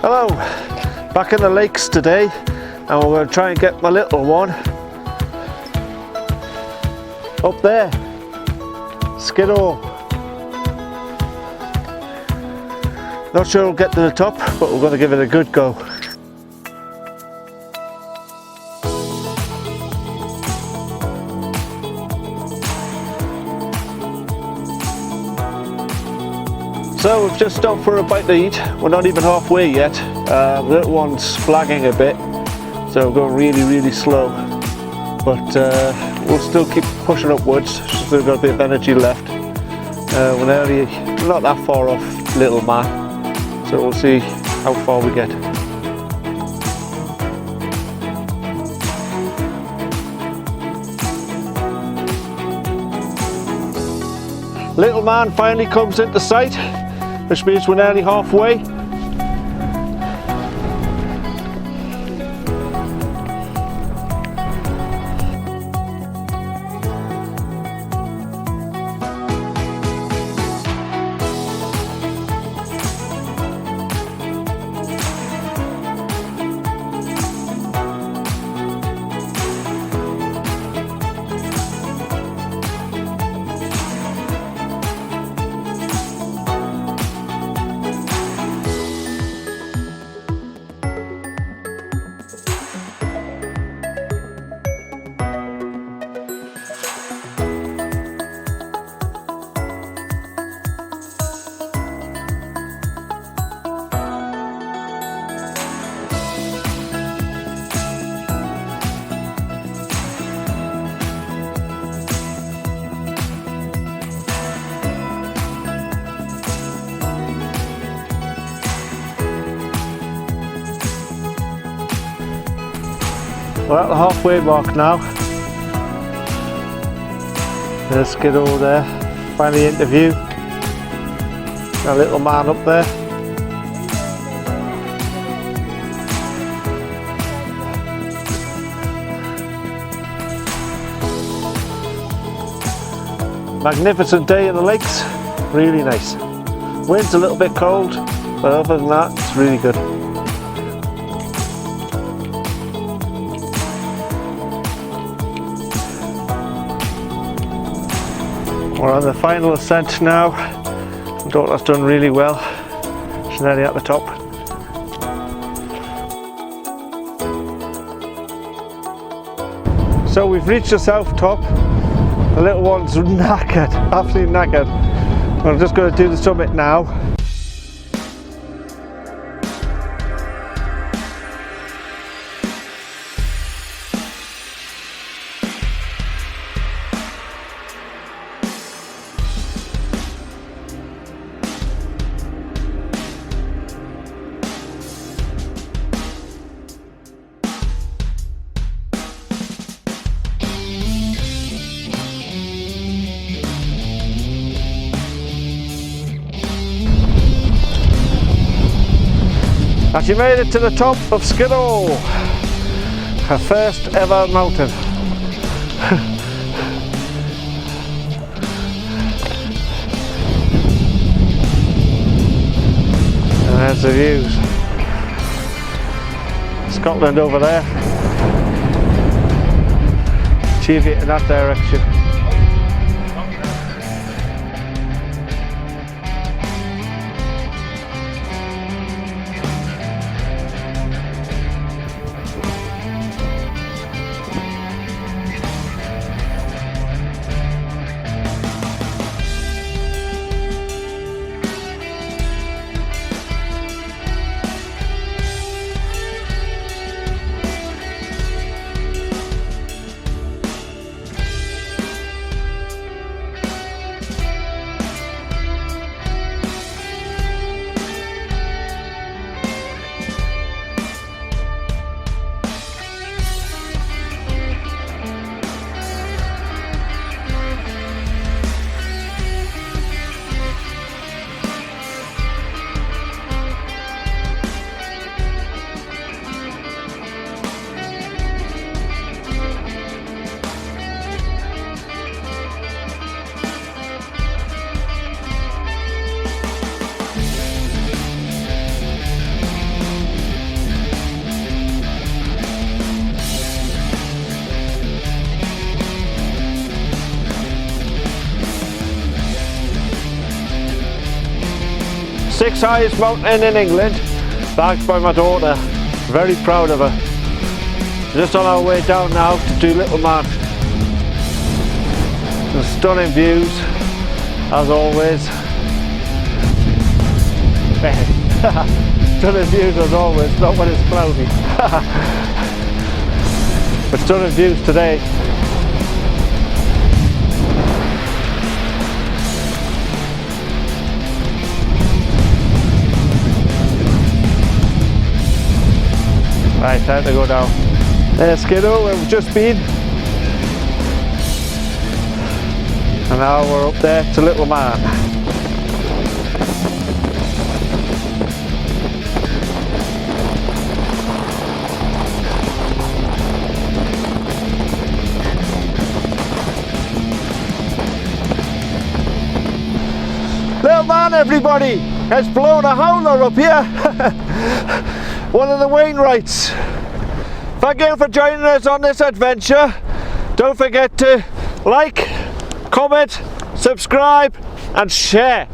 Hello, back in the lakes today, and we're going to try and get my little one up there, Skiddaw. Not sure we'll get to the top, but we're going to give it a good go. So we've just stopped for a bite to eat. We're not even halfway yet. The little one's flagging a bit, so we're going really slow. But we'll still keep pushing upwards. Still got a bit of energy left. We're not that far off Little Man, so we'll see how far we get. Little Man finally comes into sight, which means we're nearly halfway. We're at the halfway mark now. There's Skiddaw there, finally into view. Our Little Man up there. Magnificent day in the lakes, really nice. Wind's a little bit cold, but other than that, it's really good. We're on the final ascent now. My daughter's done really well. She's nearly at the top. So we've reached the south top. The little one's knackered, absolutely knackered. I'm just going to do the summit now. And she made it to the top of Skiddaw, her first ever mountain. And there's the views. Scotland over there. Cheviot in that direction. 6th highest mountain in England, backed by my daughter. Very proud of her. Just on our way down now to do Little Man. Some stunning views, as always. Stunning views as always, not when it's cloudy. But stunning views today. Right, time to go down. There's Skiddaw, where we've just been. And now we're up there to Little Man. Little Man, everybody! It's blown a howler up here. One of the Wainwrights. Thank you for joining us on this adventure. Don't forget to like, comment, subscribe and share.